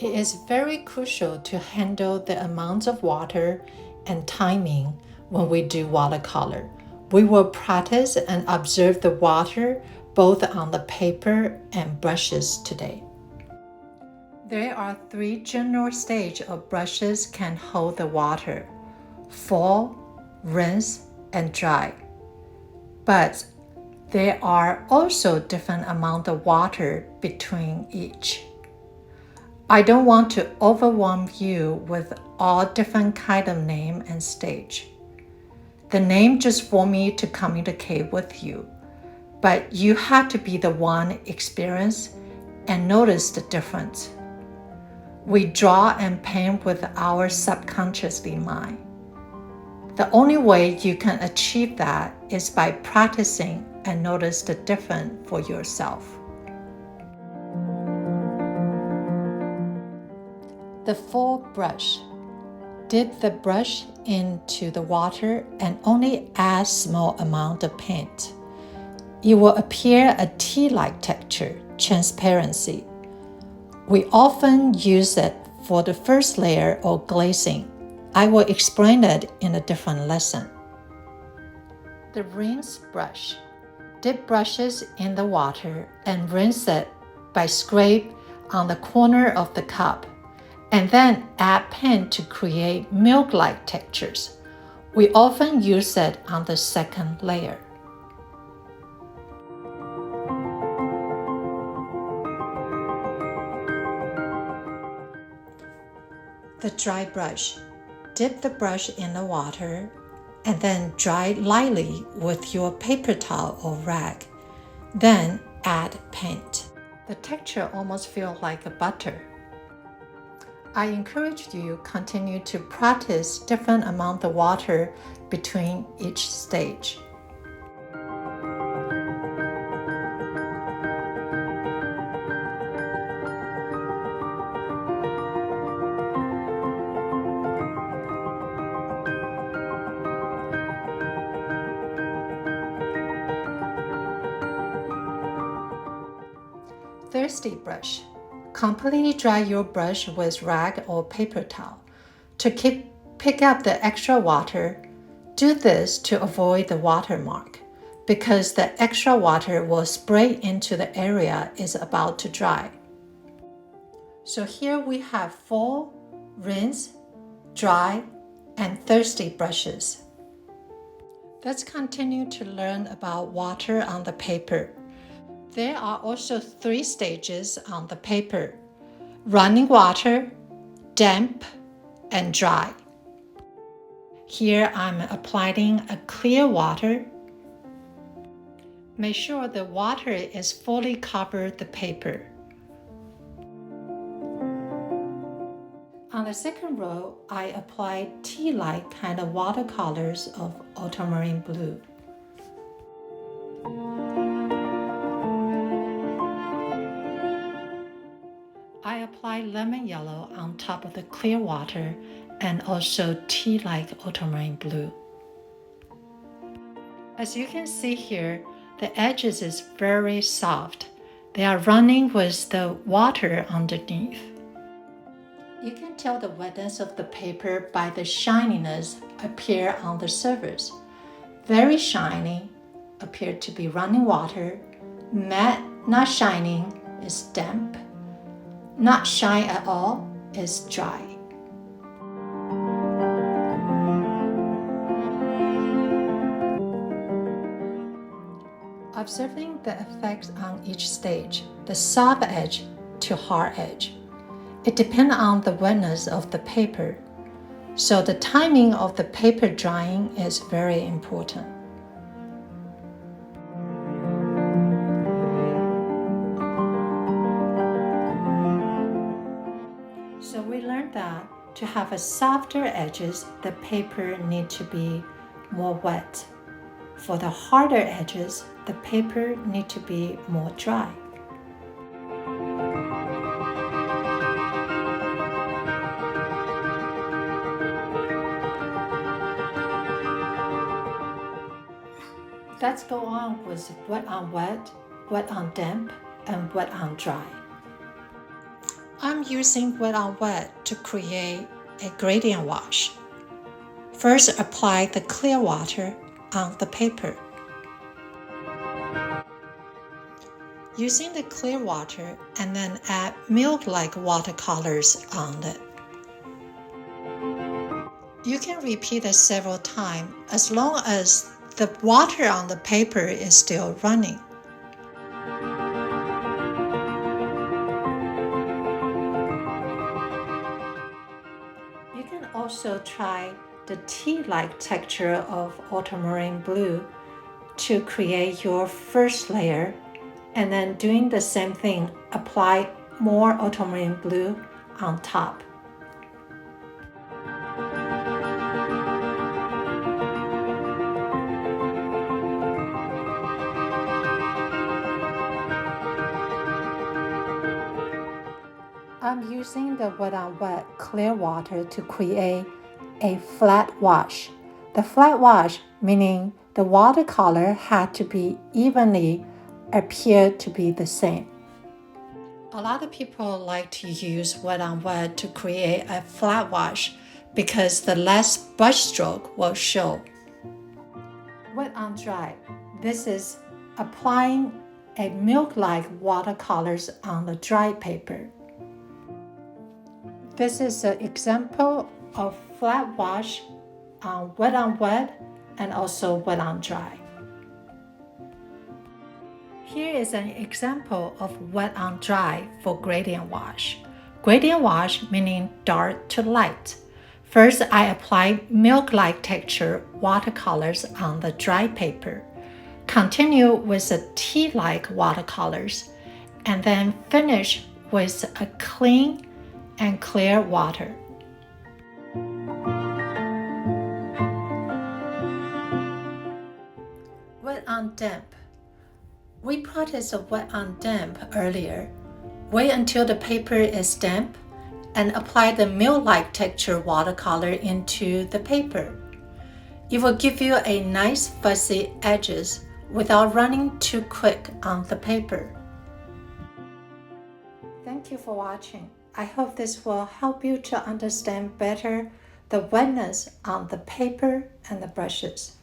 It is very crucial to handle the amount of water and timing when we do watercolor. We will practice and observe the water both on the paper and brushes today. There are 3 general stages of brushes can hold the water: fall, rinse, and dry. But there are also different amounts of water between each. I don't want to overwhelm you with all different kind of name and stage. The name just for me to communicate with you, but you have to be the one experience and notice the difference. We draw and paint with our subconsciously mind. The only way you can achieve that is by practicing and notice the difference for yourself. The full brush. Dip the brush into the water and only add small amount of paint. It will appear a tea-like texture, transparency. We often use it for the first layer or glazing. I will explain it in a different lesson. The rinse brush. Dip brushes in the water and rinse it by scrape on the corner of the cup, and then add paint to create milk-like textures. We often use it on the second layer. The dry brush. Dip the brush in the water and then dry lightly with your paper towel or rag. Then add paint. The texture almost feels like a butter. I encourage you continue to practice different amount of water between each stage. Thirsty brush. Completely dry your brush with rag or paper towel. To pick up the extra water, do this to avoid the watermark, because the extra water will spray into the area is about to dry. So here we have full, rinse, dry, and thirsty brushes. Let's continue to learn about water on the paper. There are also 3 stages on the paper: running water, damp, and dry. Here I'm applying a clear water. Make sure the water is fully covered the paper. On the second row, I apply tea-like kind of watercolors of ultramarine blue. I apply lemon yellow on top of the clear water and also tea-like ultramarine blue. As you can see here, the edges is very soft. They are running with the water underneath. You can tell the wetness of the paper by the shininess appear on the surface. Very shiny, appear to be running water. Matte, not shining, is damp. Not shine at all, is dry. Observing the effects on each stage, the soft edge to hard edge. It depends on the wetness of the paper, so the timing of the paper drying is very important. So we learned that to have a softer edges, the paper need to be more wet. For the harder edges, the paper need to be more dry. Let's go on with wet on wet, wet on damp, and wet on dry. I'm using wet on wet to create a gradient wash. First, apply the clear water on the paper. Using the clear water and then add milk-like watercolors on it. You can repeat it several times as long as the water on the paper is still running. You can also try the tea-like texture of ultramarine blue to create your first layer, and then doing the same thing, apply more ultramarine blue on top. I'm using the wet on wet clear water to create a flat wash. The flat wash meaning the watercolor had to be evenly appear to be the same. A lot of people like to use wet on wet to create a flat wash because the less brush stroke will show. Wet on dry. This is applying a milk-like watercolors on the dry paper. This is an example of flat wash on wet and also wet on dry. Here is an example of wet on dry for gradient wash. Gradient wash meaning dark to light. First, I apply milk-like texture watercolors on the dry paper. Continue with the tea-like watercolors, and then finish with a clean and clear water. Wet on damp. We practiced wet on damp earlier. Wait until the paper is damp and apply the milk-like texture watercolor into the paper. It will give you a nice fuzzy edges without running too quick on the paper. Thank you for watching. I hope this will help you to understand better the wetness on the paper and the brushes.